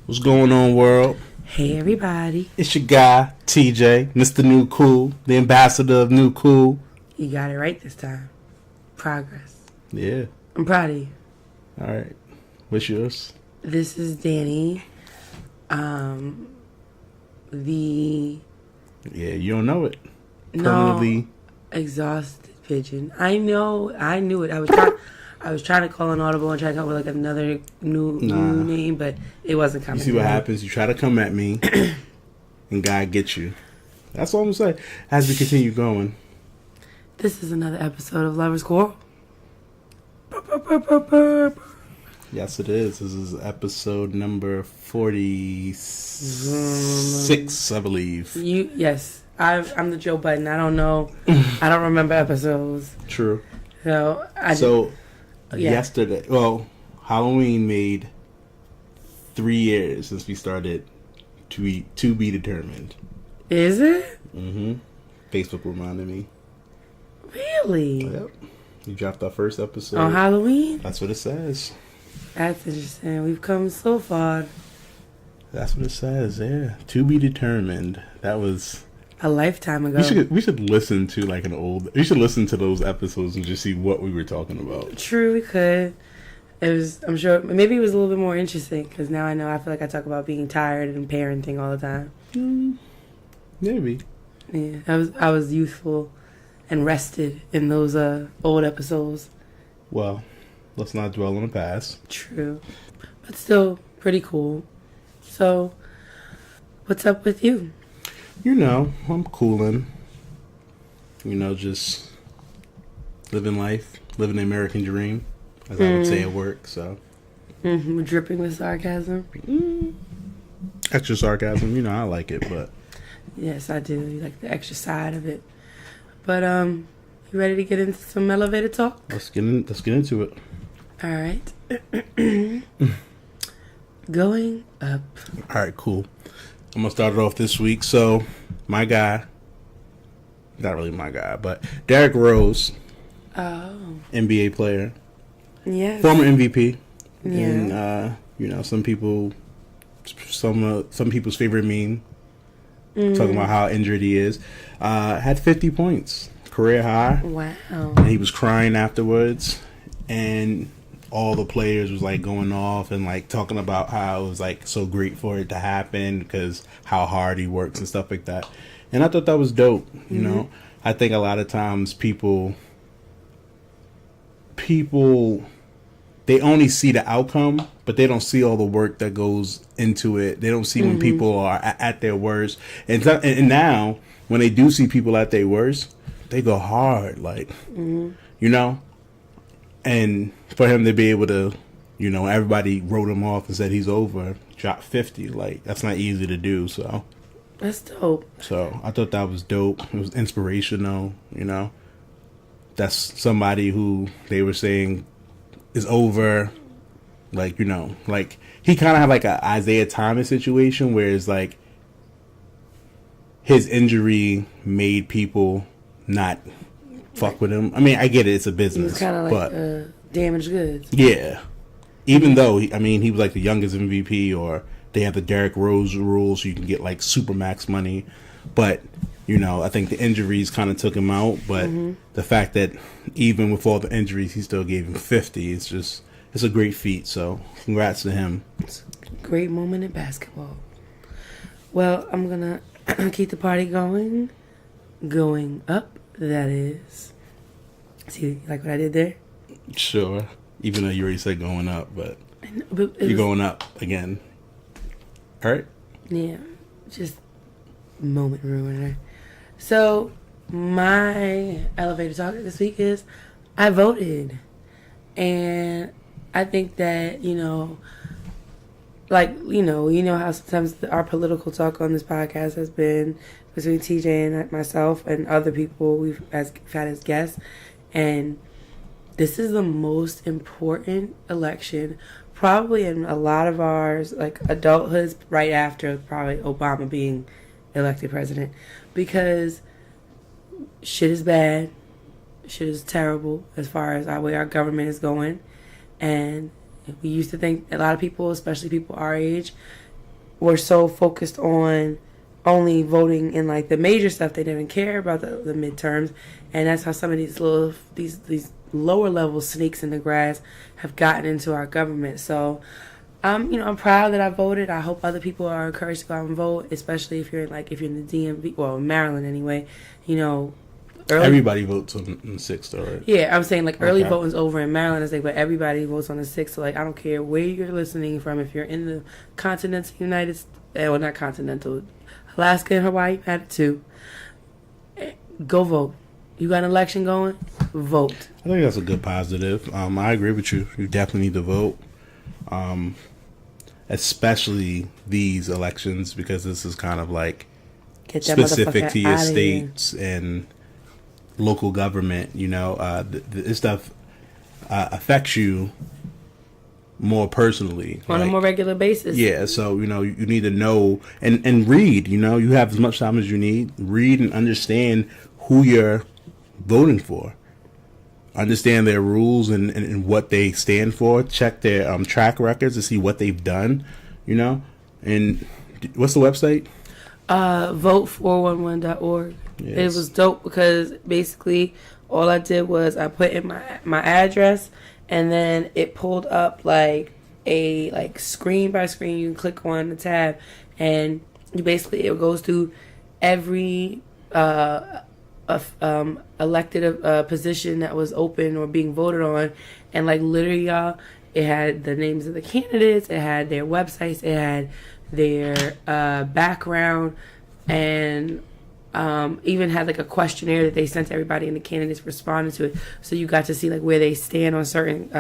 What's going on, world? Hey, everybody. It's your guy, TJ, Mr. New Cool, the ambassador of New Cool. You got it right this time. Progress. Yeah. I'm proud of you. All right. What's yours? This is Dani. Yeah, you don't know it. No, exhausted pigeon. I knew it. I was trying to call an audible and try to come up with like another new name, but it wasn't coming. You see what happens? You try to come at me, and God gets you. That's all I'm saying. As we continue going. This is another episode of Lovers Quarrel. Yes, it is. This is episode number 46, I believe. Yes. I'm the Joe Button. I don't know. I don't remember episodes. True. So yesterday, Halloween made 3 years since we started to be determined. Is it? Mm-hmm. Facebook reminded me. Really? Yep. We dropped our first episode on Halloween. That's what it says. That's interesting. We've come so far. That's what it says. Yeah. To be determined. That was a lifetime ago. We should listen to like we should listen to those episodes and just see what we were talking about. True, we could. I'm sure, maybe it was a little bit more interesting because now I know. I feel like I talk about being tired and parenting all the time. Maybe. Yeah, I was youthful and rested in those old episodes. Well, let's not dwell on the past. True, but still pretty cool. So, what's up with you? I'm cooling. Just living life, living the American dream, as I would say at work. So, dripping with sarcasm. Extra sarcasm, I like it, but yes, I do. You like the extra side of it. But you ready to get into some elevator talk? Let's get into it. All right. Going up. All right, cool. I'm gonna start it off this week. So, my guy, not really my guy, but Derrick Rose, NBA player, former MVP, and some people's favorite meme, talking about how injured he is, had 50 points, career high. Wow! And he was crying afterwards, and all the players was like going off and like talking about how it was like so great for it to happen because how hard he works and stuff like that. And I thought that was dope. You know, I think a lot of times people they only see the outcome, but they don't see all the work that goes into it. They don't see when people are at their worst. And now when they do see people at their worst, they go hard, like, and for him to be able to, everybody wrote him off and said he's over, dropped 50, like, that's not easy to do, so. That's dope. So, I thought that was dope. It was inspirational, That's somebody who they were saying is over, like, like, he kind of had, like, a Isaiah Thomas situation where it's, like, his injury made people not fuck with him. I mean, I get it. It's a business. He's kind of like damaged goods. Yeah. Even though, he was like the youngest MVP, or they have the Derrick Rose rule, so you can get like supermax money. But, I think the injuries kind of took him out. But the fact that even with all the injuries, he still gave him 50, it's a great feat. So congrats to him. It's a great moment in basketball. Well, I'm going to keep the party going. Going up. That is. See, like what I did there? Sure. Even though you already said going up, but you're going up again. All right? Yeah. Just moment ruiner. So, my elevator talk this week is I voted. And I think that, how sometimes our political talk on this podcast has been between TJ and myself and other people we've had as guests. And this is the most important election probably in a lot of ours, like adulthoods, right after probably Obama being elected president. Because shit is bad. Shit is terrible as far as the way our government is going. And we used to think, a lot of people, especially people our age, were so focused on only voting in like the major stuff, they didn't care about the midterms, and that's how some of these these lower level snakes in the grass have gotten into our government. So I'm proud that I voted. I hope other people are encouraged to go out and vote, especially if you're in the DMV, well, Maryland anyway. Everybody votes on the 6th, all right? Yeah, I'm saying early voting's over in Maryland, but everybody votes on the 6th. So I don't care where you're listening from. If you're in the continental United States, well, not continental, Alaska and Hawaii, had it too. Go vote. You got an election going? Vote. I think that's a good positive. I agree with you. You definitely need to vote. Especially these elections, because this is kind of specific to your states and local government. This stuff affects you more personally on a more regular basis. Yeah, so you need to know and read. You have as much time as you need. Read and understand who you're voting for. Understand their rules and what they stand for. Check their track records to see what they've done, And what's the website? Vote411.org. Yes. It was dope because basically all I did was I put in my address, and then it pulled up a screen by screen. You can click on the tab, and it goes through every elected position that was open or being voted on, and literally, y'all, it had the names of the candidates, it had their websites, it had their background, and even had a questionnaire that they sent to everybody, and the candidates responded to it, so you got to see where they stand on certain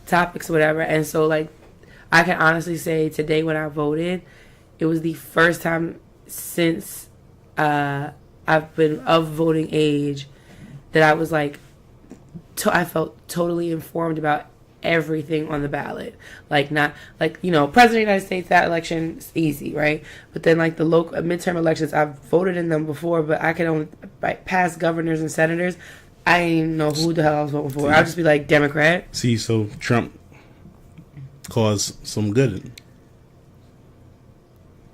topics or whatever. And so I can honestly say today when I voted, it was the first time since I've been of voting age that I was I felt totally informed about everything on the ballot. Not President of the United States, that election is easy, right? But then the local midterm elections, I've voted in them before, but I can only past governors and senators, I didn't even know who the hell I was voting for. I'll just be Democrat. See, so Trump caused some good.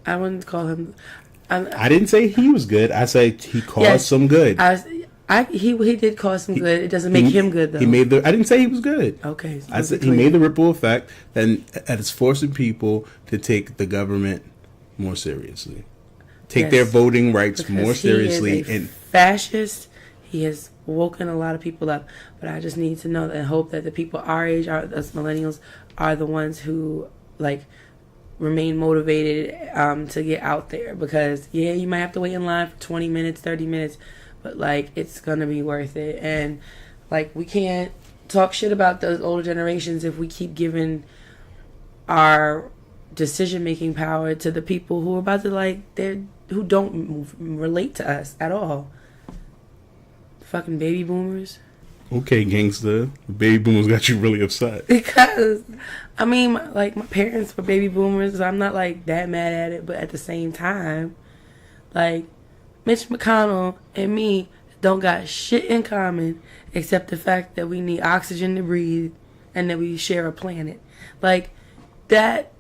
I wouldn't call him. I didn't say he was good. I say he caused some good. He did cause some good. It doesn't make him good though. I didn't say he was good. Okay. I said he made the ripple effect, and it's forcing people to take the government more seriously. Take their voting rights more seriously. He is a fascist. He has woken a lot of people up. But I just need to know and hope that the people our age, us millennials, are the ones who remain motivated to get out there, because you might have to wait in line for 20 minutes, 30 minutes, but it's gonna be worth it. And we can't talk shit about those older generations if we keep giving our decision making power to the people who are about to who don't relate to us at all. Fucking baby boomers. Okay, gangster. Baby boomers got you really upset. Because, my parents were baby boomers, so I'm not, that mad at it. But at the same time, Mitch McConnell and me don't got shit in common except the fact that we need oxygen to breathe and that we share a planet. That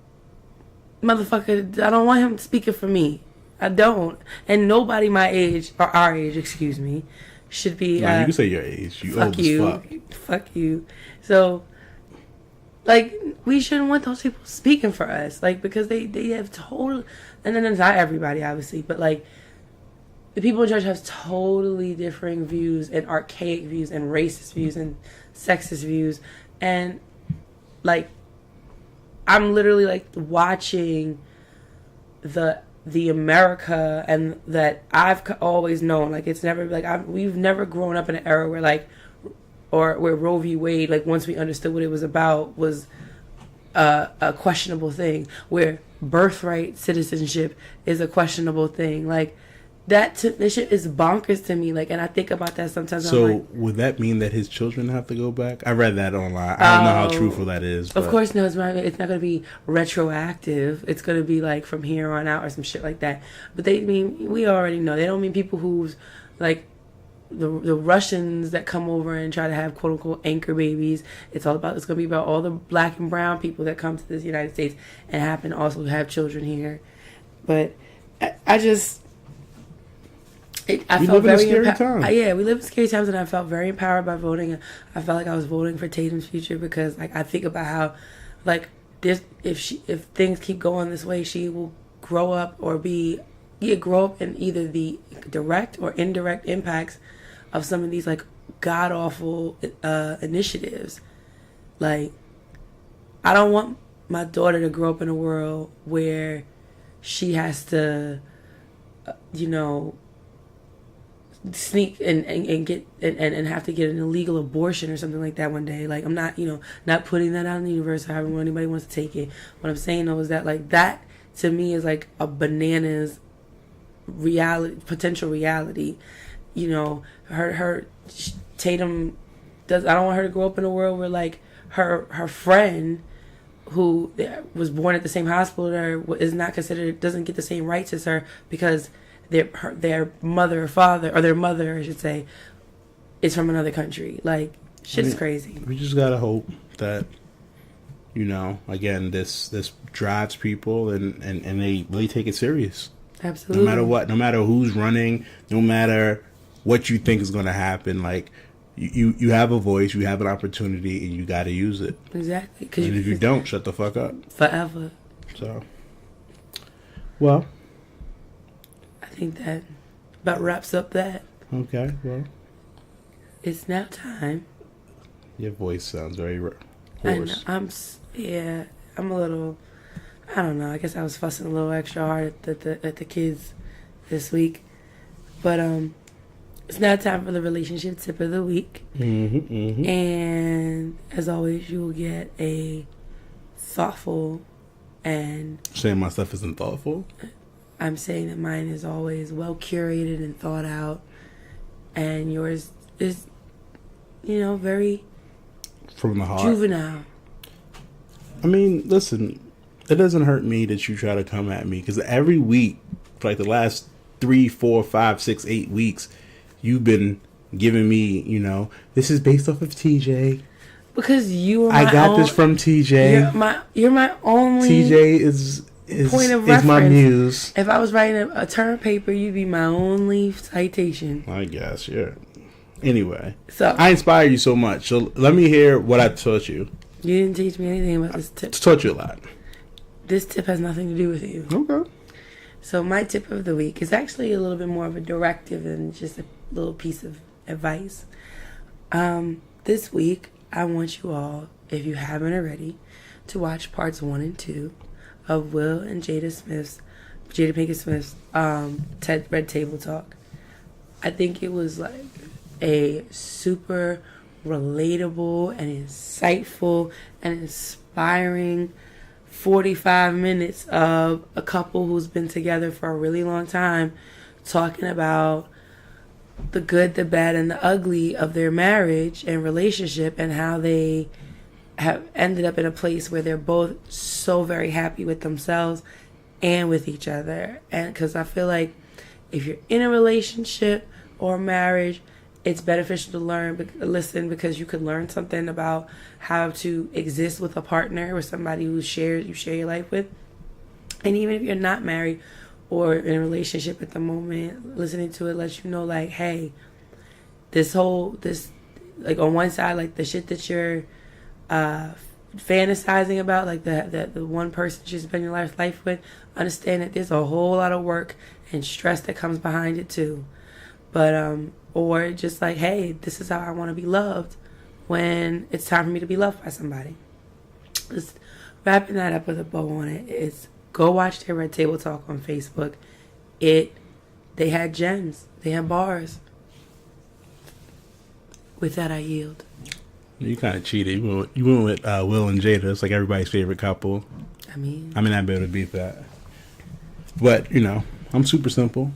motherfucker, I don't want him speaking for me. I don't. And nobody my age, or our age, excuse me, should be. No, you can say your age. You old as fuck. Fuck you. So, we shouldn't want those people speaking for us, because they have total, and then it's not everybody, obviously, but the people in charge have totally differing views and archaic views and racist views and sexist views, and I'm literally watching the America and that I've always known. It's never we've never grown up in an era where or where Roe v. Wade, once we understood what it was about, was a questionable thing, where birthright citizenship is a questionable thing. This shit is bonkers to me. And I think about that sometimes. So would that mean that his children have to go back? I read that online. I don't know how truthful that is. Of course, no. It's not going to be retroactive. It's going to be from here on out or some shit like that. But we already know. They don't mean people who's the Russians that come over and try to have quote unquote anchor babies. It's going to be about all the black and brown people that come to this United States and happen to also have children here. But I just... I we felt live in a very scary time. Yeah, we live in scary times, and I felt very empowered by voting. I felt like I was voting for Tatum's future because, like, I think about how, like, this if things keep going this way, she will grow up in either the direct or indirect impacts of some of these, like, god awful initiatives. Like, I don't want my daughter to grow up in a world where she has to, sneak and get and have to get an illegal abortion or something like that one day. Like, I'm not not putting that out in the universe, however anybody wants to take it. What I'm saying though is that, like, that to me is like a bananas potential reality. Her Tatum does. I don't want her to grow up in a world where, like, her friend who was born at the same hospital as her is not considered, doesn't get the same rights as her because their mother or father, or their mother, I should say, is from another country. Like, shit's crazy. We just gotta hope that, again, this drives people and they really take it serious. Absolutely. No matter what, no matter who's running, no matter what you think is going to happen, like, you have a voice, you have an opportunity, and you got to use it. Exactly. And if you don't, shut the fuck up. Forever. So, well, I think that about wraps up that. Okay, well, it's now time. Your voice sounds very hoarse. I'm a little, I don't know, I guess I was fussing a little extra hard at the kids this week. But it's now time for the relationship tip of the week. And as always, you will get a thoughtful and... Saying my stuff isn't thoughtful? I'm saying that mine is always well curated and thought out, and yours is, very from the heart, juvenile. I mean, listen, it doesn't hurt me that you try to come at me, because every week, for like the last 3, 4, 5, 6, 8 weeks, you've been giving me, this is based off of TJ. Because you are I got this from TJ. You're my only... TJ is point of reference. My muse. If I was writing a term paper, you'd be my only citation. I guess, yeah. Anyway, so I inspired you so much. So let me hear what I taught you. You didn't teach me anything about this tip. I taught you a lot. This tip has nothing to do with you. Okay. So my tip of the week is actually a little bit more of a directive than just a little piece of advice. This week, I want you all, if you haven't already, to watch parts 1 and 2 of Will and Jada Pinkett Smith's Red Table Talk. I think it was like a super relatable and insightful and inspiring 45 minutes of a couple who's been together for a really long time talking about the good, the bad, and the ugly of their marriage and relationship, and how they have ended up in a place where they're both so very happy with themselves and with each other. And because I feel like if you're in a relationship or marriage, it's beneficial to listen, because you could learn something about how to exist with a partner or somebody you share your life with. And even if you're not married or in a relationship at the moment, listening to it lets you know, like, hey, this like, on one side, like, the shit that you're fantasizing about, like the one person you spend your life with, understand that there's a whole lot of work and stress that comes behind it too. But or just like, hey, this is how I want to be loved when it's time for me to be loved by somebody. Just wrapping that up with a bow on it is, go watch their Red Table Talk on Facebook. They had gems, they had bars. With that, I yield. You kind of cheated. You went with Will and Jada. It's like everybody's favorite couple. I mean, I'd be able to beat that. But, I'm super simple.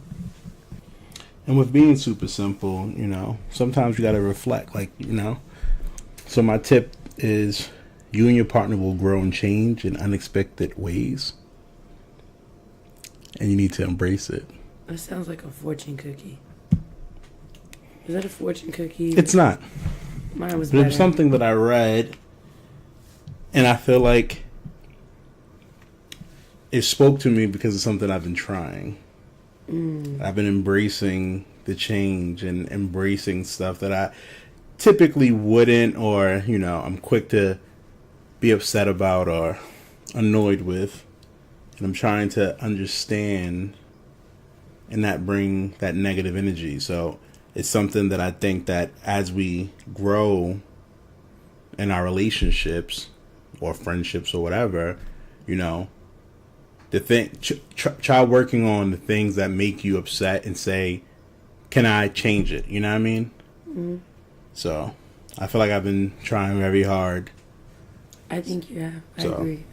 And with being super simple, sometimes you got to reflect, So my tip is, you and your partner will grow and change in unexpected ways. And you need to embrace it. That sounds like a fortune cookie. Is that a fortune cookie? It's not. Mine was better. It's something that I read, and I feel like it spoke to me because it's something I've been trying. I've been embracing the change and embracing stuff that I typically wouldn't, or, you know, I'm quick to be upset about or annoyed with. And I'm trying to understand and not bring that negative energy. So it's something that I think that as we grow in our relationships or friendships or whatever, you know, the thing, try working on the things that make you upset and say, can I change it? You know what I mean? Mm-hmm. So I feel like I've been trying very hard. I think you have. I agree.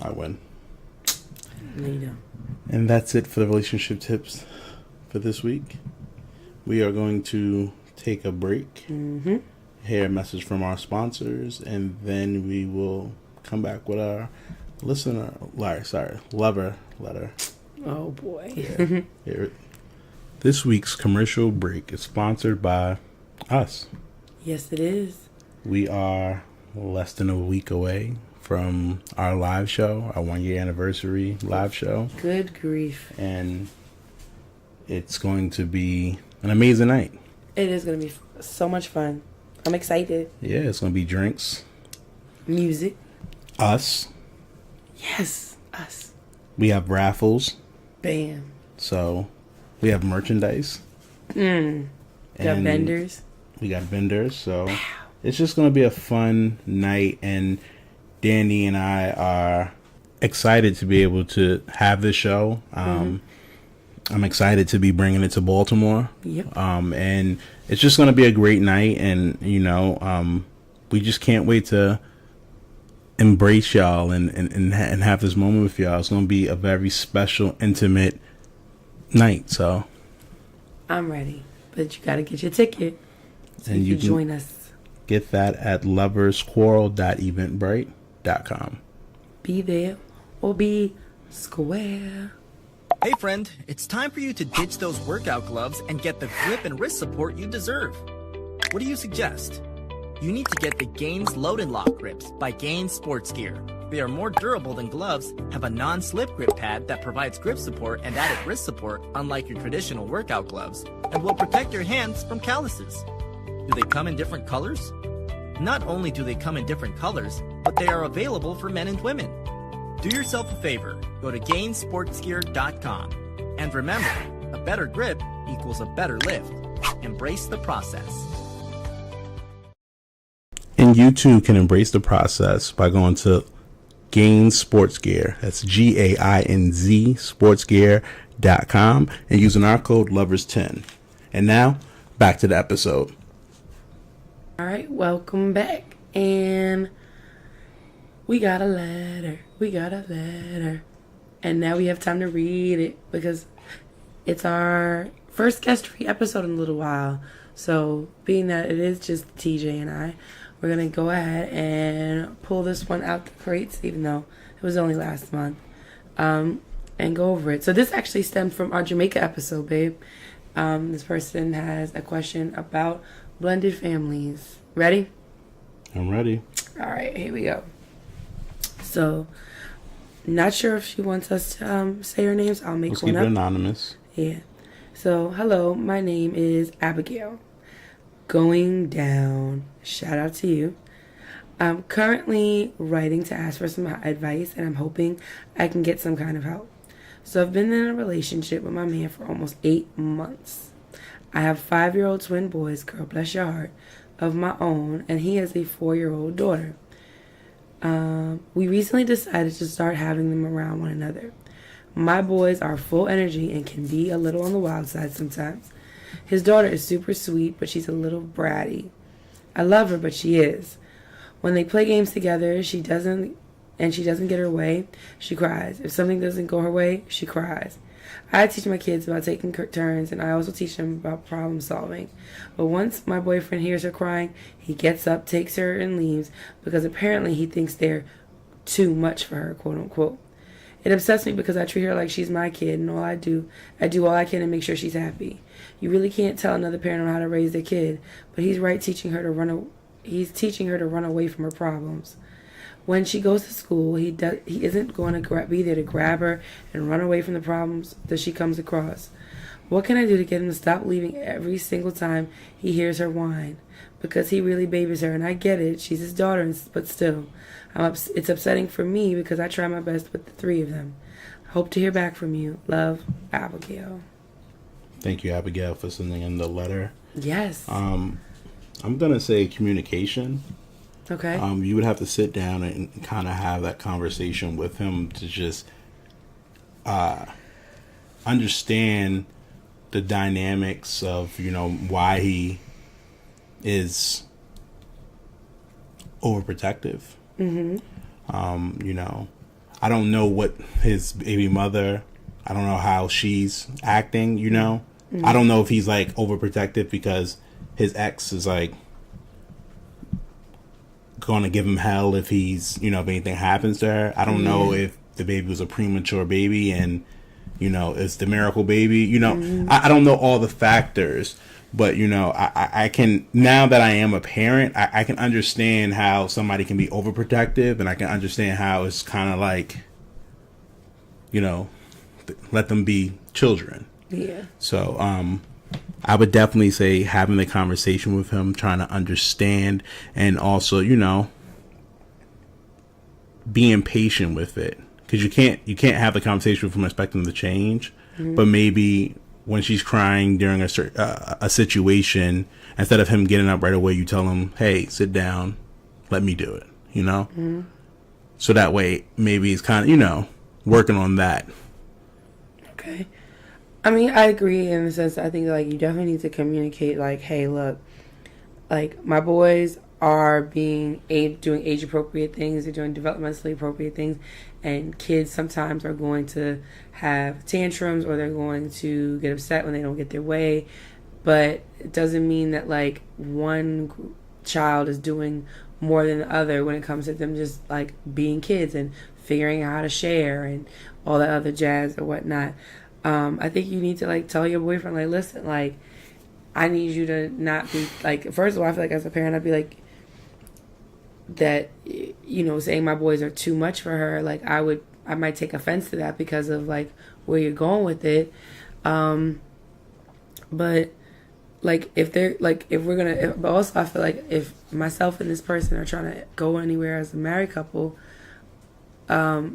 I win. No, you don't. And that's it for the relationship tips for this week. We are going to take a break, hear a message from our sponsors, and then we will come back with our lover letter. Oh boy. Yeah. This week's commercial break is sponsored by us. Yes, it is. We are less than a week away from our live show, our 1-year anniversary live show. Good grief. And it's going to be an amazing night. It is going to be so much fun. I'm excited. Yeah, it's going to be drinks. Music. Us. Yes, us. We have raffles. Bam. So we have merchandise. Got vendors. We got vendors. So it's just going to be a fun night. And Dani and I are excited to be able to have this show. I'm excited to be bringing it to Baltimore. Yep. And it's just going to be a great night. And, you know, we just can't wait to embrace y'all and have this moment with y'all. It's going to be a very special, intimate night. So I'm ready. But you got to get your ticket. So and you can join us. Get that at loversquarrel.eventbrite.com. Be there or be square. Hey friend, it's time for you to ditch those workout gloves and get the grip and wrist support you deserve. What do you suggest? You need to get the Gainz Load and Lock grips by Gainz Sports Gear. They are more durable than gloves, have a non-slip grip pad that provides grip support and added wrist support unlike your traditional workout gloves, and will protect your hands from calluses. Do they come in different colors? Not only do they come in different colors, but they are available for men and women. Do yourself a favor, go to GainSportsGear.com. And remember, a better grip equals a better lift. Embrace the process. And you too can embrace the process by going to Gainz Sports Gear. That's GAINZ sportsgear.com and using our code LOVERS10. And now, back to the episode. All right, welcome back. And we got a letter. And now we have time to read it because it's our first guest-free episode in a little while. So, being that it is just TJ and I, we're going to go ahead and pull this one out the crates, even though it was only last month, and go over it. So this actually stemmed from our Jamaica episode, babe. This person has a question about blended families. Ready? I'm ready. All right, here we go. So, not sure if she wants us to say her name, so I'll make Let's one keep up. it anonymous. Yeah. So, hello, my name is Abigail. Going down. Shout out to you. I'm currently writing to ask for some advice, and I'm hoping I can get some kind of help. So I've been in a relationship with my man for almost 8 months. I have 5-year-old twin boys, girl bless your heart, of my own, and he has a 4-year-old daughter. We recently decided to start having them around one another. My boys are full energy and can be a little on the wild side sometimes. His daughter is super sweet, but she's a little bratty. I love her, but she is. When they play games together, she doesn't get her way, she cries. If something doesn't go her way, she cries. I teach my kids about taking turns, and I also teach them about problem solving. But once my boyfriend hears her crying, he gets up, takes her, and leaves because apparently he thinks they're too much for her, quote unquote. It upsets me because I treat her like she's my kid, and I do all I can to make sure she's happy. You really can't tell another parent on how to raise their kid, but he's right teaching her to run away from her problems. when she goes to school, he isn't going to be there to grab her and run away from the problems that she comes across. What can I do to get him to stop leaving every single time he hears her whine? Because he really babies her, and I get it. She's his daughter, but still. It's upsetting for me because I try my best with the three of them. Hope to hear back from you. Love, Abigail. Thank you, Abigail, for sending in the letter. Yes. I'm going to say communication. Okay. You would have to sit down and kind of have that conversation with him to just understand the dynamics of, why he is overprotective. Mm-hmm. I don't know what his baby mother, I don't know how she's acting, Mm-hmm. I don't know if he's like overprotective because his ex is like going to give him hell if he's, if anything happens to her. I don't know if the baby was a premature baby and, it's the miracle baby. Mm-hmm. I don't know all the factors, but, I can, now that I am a parent, I can understand how somebody can be overprotective, and I can understand how it's kind of like, let them be children. Yeah. So, I would definitely say having the conversation with him, trying to understand, and also, being patient with it, because you can't have the conversation with him expecting them to change, but maybe when she's crying during a situation, instead of him getting up right away, you tell him, "Hey, sit down, let me do it," So that way, maybe it's kind of, working on that. Okay. I mean, I agree in the sense I think, like, you definitely need to communicate, like, hey, look, like, my boys are doing age-appropriate things, they're doing developmentally appropriate things, and kids sometimes are going to have tantrums or they're going to get upset when they don't get their way, but it doesn't mean that, like, one child is doing more than the other when it comes to them just, like, being kids and figuring out how to share and all that other jazz or whatnot. I think you need to, like, tell your boyfriend, like, listen, like, I need you to not be, like, first of all, I feel like as a parent, I'd be like, that, saying my boys are too much for her, like, I might take offense to that because of, like, where you're going with it. But, like, but also I feel like if myself and this person are trying to go anywhere as a married couple, how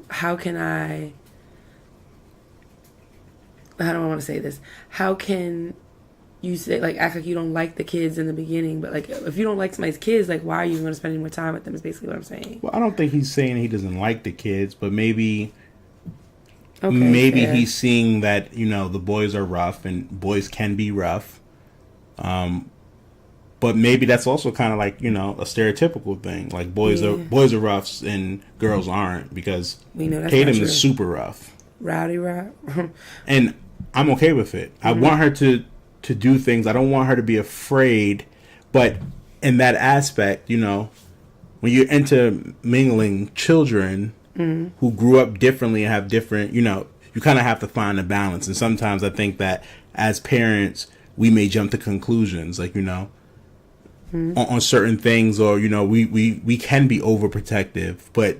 do I want to say this? How can you say, like, act like you don't like the kids in the beginning, but, like, if you don't like somebody's kids, like, why are you going to spend any more time with them is basically what I'm saying. Well, I don't think he's saying he doesn't like the kids, but maybe he's seeing that, the boys are rough and boys can be rough. But maybe that's also kind of like, a stereotypical thing. Like, boys are roughs and girls aren't, because we know that's Tatum is super rough. Rowdy rough. And I'm okay with it. I want her to do things. I don't want her to be afraid. But in that aspect, when you're intermingling children who grew up differently and have different, you kind of have to find a balance. And sometimes I think that as parents, we may jump to conclusions, like, on certain things, or, we can be overprotective. But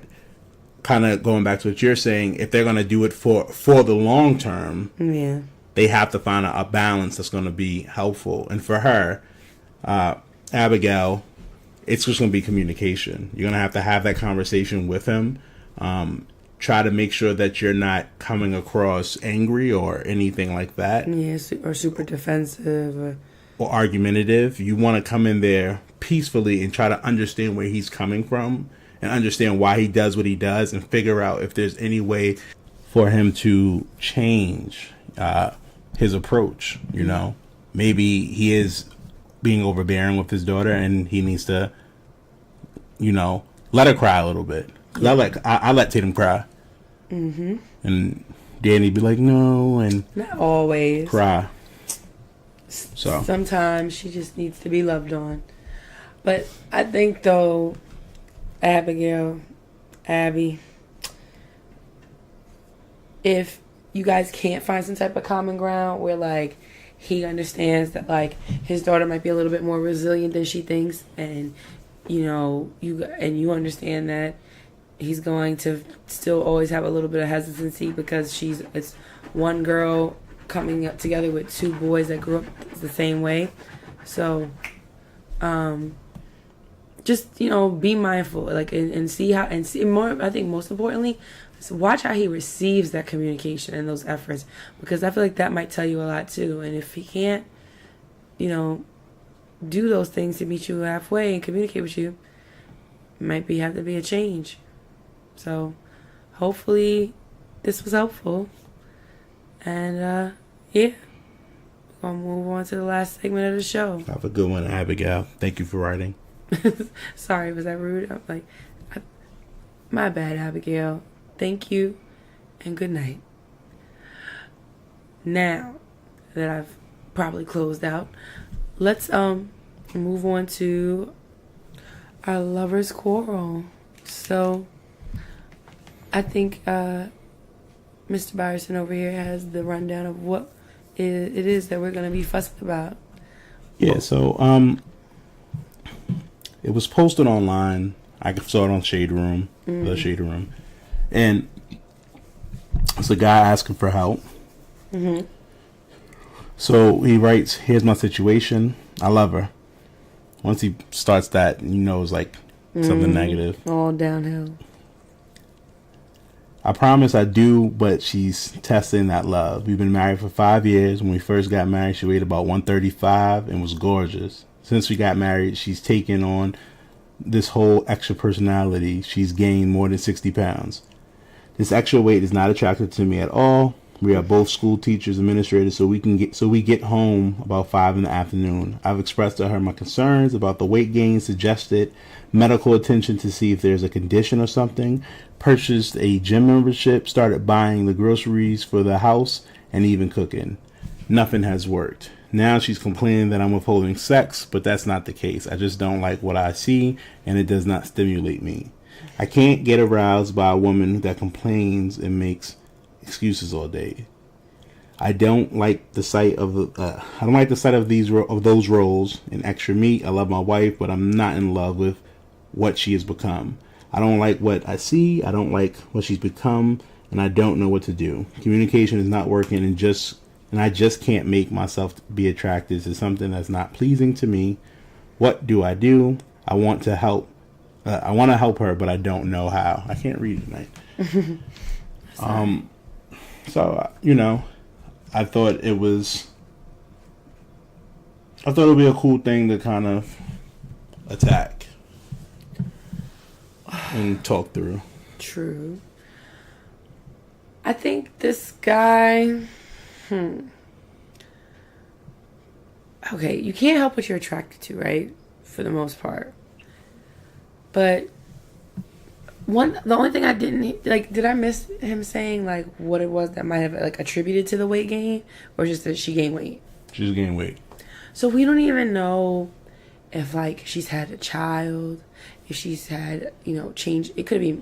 kind of going back to what you're saying, if they're going to do it for the long term, they have to find a balance that's going to be helpful. And for her, Abigail, it's just going to be communication. You're going to have that conversation with him. Try to make sure that you're not coming across angry or anything like that. Yeah, or super defensive. Or argumentative. You want to come in there peacefully and try to understand where he's coming from and understand why he does what he does, and figure out if there's any way for him to change his approach. Maybe he is being overbearing with his daughter and he needs to, let her cry a little bit. I let Tatum cry. And Danny be like, no, and not always cry. So sometimes she just needs to be loved on. But I think, though, Abby, if you guys can't find some type of common ground where, like, he understands that, like, his daughter might be a little bit more resilient than she thinks, and you understand that he's going to still always have a little bit of hesitancy because it's one girl coming up together with two boys that grew up the same way. So, just, be mindful, like, and see how, and see more, I think most importantly, so watch how he receives that communication and those efforts, because I feel like that might tell you a lot too. And if he can't, do those things to meet you halfway and communicate with you, it might have to be a change. So hopefully this was helpful. And yeah, we're gonna move on to the last segment of the show. Have a good one, Abigail. Thank you for writing. Sorry, was that rude? I'm like, my bad, Abigail. Thank you and good night. Now that I've probably closed out, let's move on to our Lovers Quarrel. So I think Mr. Byerson over here has the rundown of what it is that we're going to be fussing about. Yeah, so it was posted online. I saw it on Shade Room, the Shade Room. And it's a guy asking for help. Mm-hmm. So he writes, "Here's my situation. I love her." Once he starts that, it's like something negative. All downhill. "I promise I do, but she's testing that love. We've been married for 5 years. When we first got married, she weighed about 135 and was gorgeous. Since we got married, she's taken on this whole extra personality. She's gained more than 60 pounds. This extra weight is not attractive to me at all. We are both school teachers, administrators, so we get home about 5 in the afternoon. I've expressed to her my concerns about the weight gain, suggested medical attention to see if there's a condition or something, purchased a gym membership, started buying the groceries for the house, and even cooking. Nothing has worked. Now she's complaining that I'm withholding sex, but that's not the case. I just don't like what I see, and it does not stimulate me. I can't get aroused by a woman that complains and makes excuses all day. I don't like the sight of those roles and extra meat. I love my wife, but I'm not in love with what she has become. I don't like what I see. I don't like what she's become, and I don't know what to do. Communication is not working, and I just can't make myself be attracted to something that's not pleasing to me. What do I do? I want to help. I want to help her, but I don't know how. I can't read tonight. So, I thought it would be a cool thing to kind of attack and talk through. True. I think this guy, okay, you can't help what you're attracted to, right? For the most part. But the only thing I didn't did I miss him saying like what it was that might have like attributed to the weight gain, or just that she gained weight? She's gained weight. So we don't even know if like she's had a child, if she's had change. It could be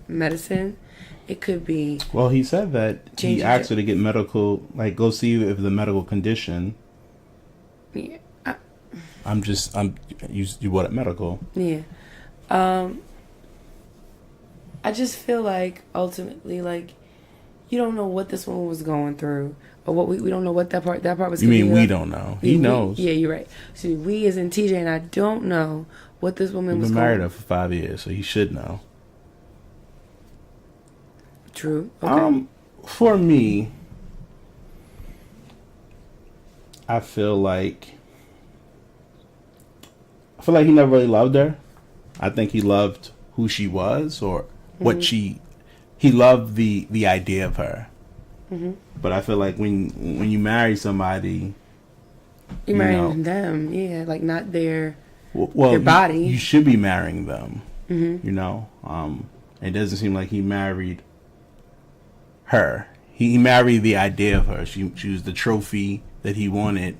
medicine. It could be. Well, he said that he asked her to get medical, like go see if the medical condition. Yeah. You what medical? Yeah. I just feel like ultimately, like, you don't know what this woman was going through, or what we don't know what that part was. You mean we don't know? He knows. Yeah, you're right. So we as in TJ and I don't know what this woman was going through. We've been married her for 5 years, so he should know. True. Okay. For me, I feel like he never really loved her. I think he loved who she was, or what he loved the idea of her. Mm-hmm. But I feel like when you marry somebody, you're marrying them, yeah, like not their body. You should be marrying them. Mm-hmm. It doesn't seem like he married her. He married the idea of her. She was the trophy that he wanted,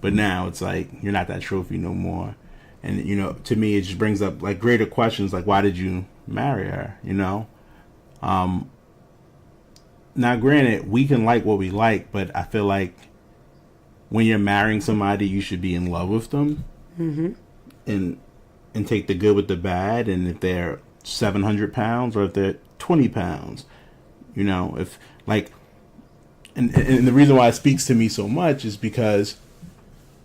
but now it's like you're not that trophy no more. And, to me, it just brings up, like, greater questions, like, why did you marry her, Now, granted, we can like what we like, but I feel like when you're marrying somebody, you should be in love with them. Mm-hmm. And take the good with the bad. And if they're 700 pounds or if they're 20 pounds. You know, if like, and the reason why it speaks to me so much is because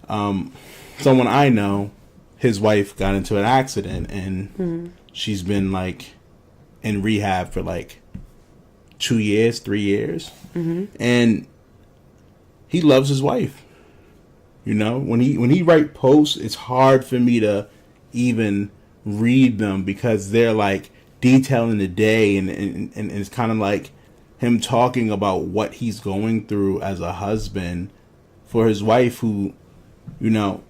someone I know, his wife got into an accident and she's been like in rehab for like 2 years, 3 years. And he loves his wife. You know, when he write posts, it's hard for me to even read them because they're like detailing the day and it's kind of like him talking about what he's going through as a husband for his wife who, you know,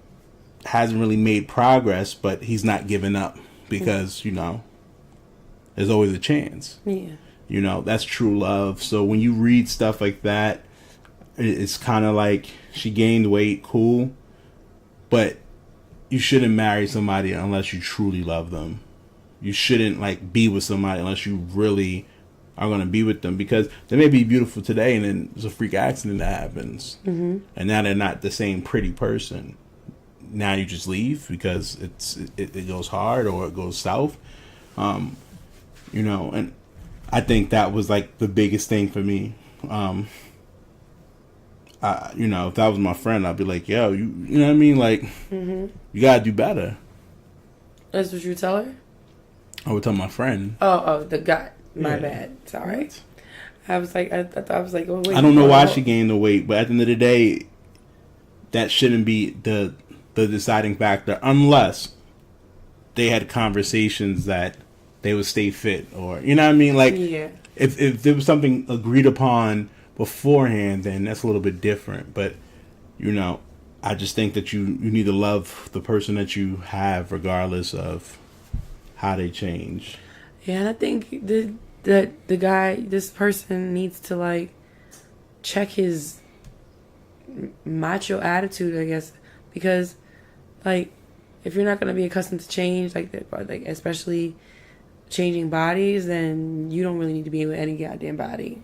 hasn't really made progress, but he's not giving up because, you know, there's always a chance. Yeah. You know, that's true love. So when you read stuff like that, it's kind of like she gained weight, cool, but you shouldn't marry somebody unless you truly love them. You shouldn't like be with somebody unless you really are going to be with them, because they may be beautiful today and then there's a freak accident that happens. And now they're not the same pretty person. Now you just leave because it goes hard or it goes south. You know, and I think that was like the biggest thing for me. You know, if that was my friend, I'd be like, yo, you know what I mean? Like, you gotta do better. That's what you tell her? I would tell my friend. Oh, the guy. My bad. Sorry. What? I was like, I thought I was like, oh, wait. I don't know why she gained the weight, but at the end of the day, that shouldn't be the deciding factor unless they had conversations that they would stay fit, or you know what I mean? Like, if there was something agreed upon beforehand, then that's a little bit different. But you know, I just think that you need to love the person that you have regardless of how they change. Yeah, and I think the guy, this person needs to like check his macho attitude, I guess, because like if you're not gonna be accustomed to change like especially changing bodies, then you don't really need to be with any goddamn body.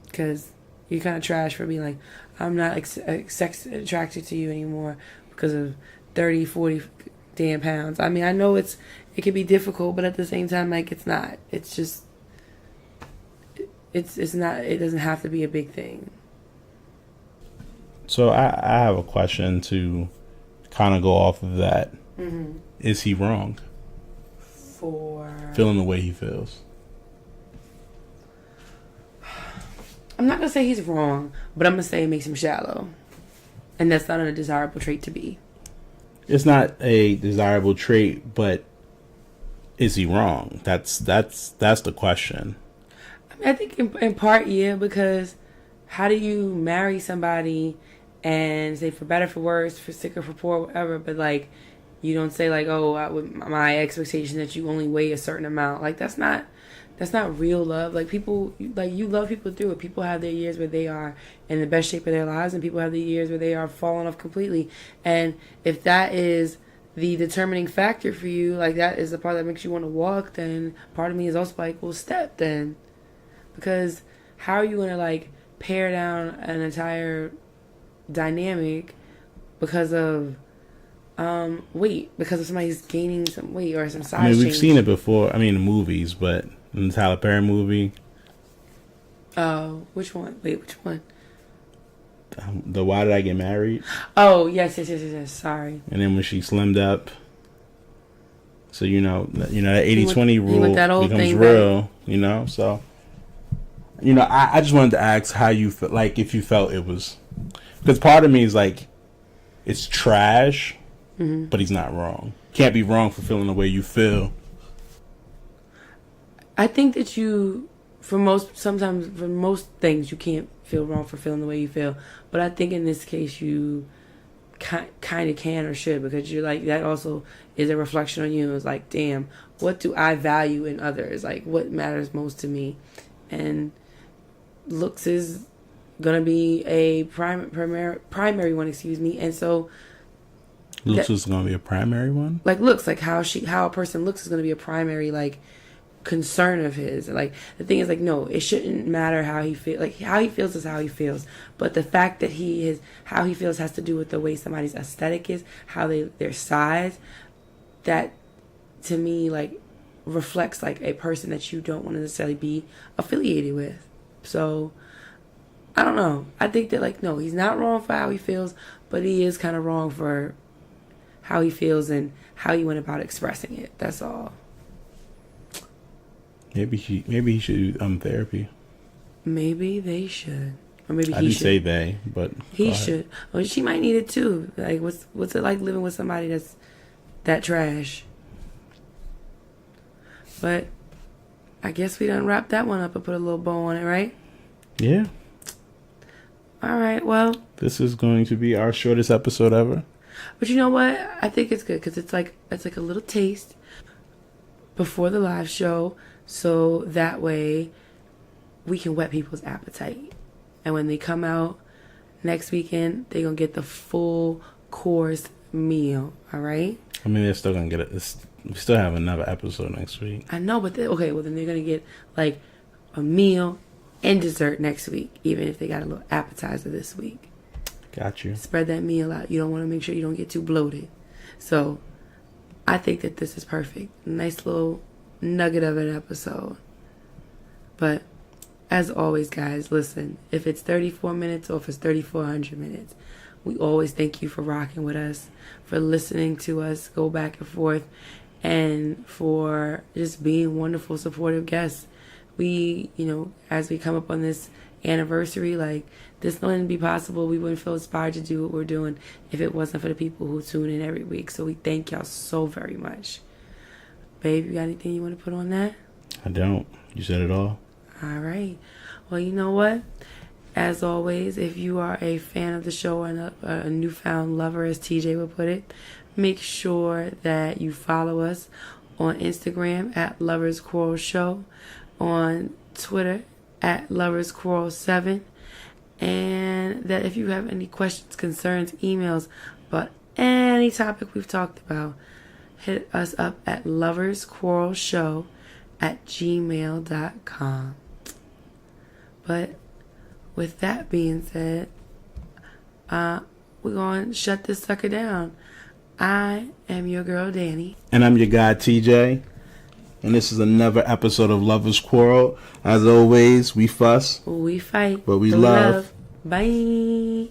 Because you're kind of trash for being like, I'm not sex attracted to you anymore because of 30, 40 damn pounds. I mean, I know it can be difficult, but at the same time, like, it's not. It's just, it's not, it doesn't have to be a big thing. So I have a question to kind of go off of that. Is he wrong For feeling the way he feels? I'm not going to say he's wrong, but I'm going to say it makes him shallow. And that's not a desirable trait to be. It's not a desirable trait, but is he wrong? That's the question. I think in part, yeah, because how do you marry somebody and say for better, for worse, for sicker, for poor, whatever, but like you don't say like, oh, my expectation that you only weigh a certain amount. Like that's not real love. Like people, like you love people through it. People have their years where they are in the best shape of their lives, and people have the years where they are falling off completely. And if that is the determining factor for you, like that is the part that makes you want to walk, then part of me is also like, well, step then. Because how are you going to like pare down an entire dynamic because of weight, because of somebody's gaining some weight or some size we've change? seen it before. I mean, in movies, but in the Tyler Perry movie. Oh, which one? Wait, which one? The Why Did I Get Married? Oh, yes. Sorry. And then when she slimmed up, so you know that 80-20 rule becomes real. Back. You know, so you know, I just wanted to ask how you felt, like if you felt it was, because part of me is like, it's trash, but he's not wrong. Can't be wrong for feeling the way you feel. I think that for most things, you can't feel wrong for feeling the way you feel. But I think in this case, you kind of can or should, because you're like, that also is a reflection on you. It's like, damn, what do I value in others? Like, what matters most to me? And looks is going to be a primary one, and so looks is going to be a primary one? Like looks, like how a person looks is going to be a primary, like, concern of his. Like the thing is, like, no, it shouldn't matter how he feels. Like how he feels is how he feels, but the fact that how he feels has to do with the way somebody's aesthetic is, how their size. That to me, like, reflects like a person that you don't want to necessarily be affiliated with. So I don't know. I think that like, no, he's not wrong for how he feels, but he is kind of wrong for how he feels and how he went about expressing it. That's all. Maybe he should do therapy. Maybe they should. Or maybe I he didn't should. say they, but He should. Or she might need it too. Like, what's it like living with somebody that's that trash? But I guess we done wrap that one up and put a little bow on it, right? Yeah. All right, well. This is going to be our shortest episode ever. But you know what? I think it's good because it's like a little taste before the live show, so that way we can whet people's appetite. And when they come out next weekend, they're going to get the full course meal, all right? I mean, they're still going to get it. We still have another episode next week. I know, but okay, well then they're going to get like a meal and dessert next week, even if they got a little appetizer this week. Got you. Spread that meal out. You don't want to make sure you don't get too bloated. So I think that this is perfect. Nice little nugget of an episode. But as always, guys, listen, if it's 34 minutes or if it's 3,400 minutes, we always thank you for rocking with us, for listening to us go back and forth, and for just being wonderful, supportive guests. We, as we come up on this anniversary, like, this wouldn't be possible. We wouldn't feel inspired to do what we're doing if it wasn't for the people who tune in every week. So we thank y'all so very much. Babe, you got anything you want to put on that? I don't. You said it all. All right. Well, you know what? As always, if you are a fan of the show and a newfound lover, as TJ would put it, make sure that you follow us on Instagram at Lovers Quarrel Show, on Twitter at Lovers Quarrel 7, and that if you have any questions, concerns, emails about any topic we've talked about, hit us up at loversquarrelshow@gmail.com. But with that being said, we're going to shut this sucker down. I am your girl, Dani. And I'm your guy, TJ. And this is another episode of Lovers Quarrel. As always, we fuss. We fight. But we love. Bye.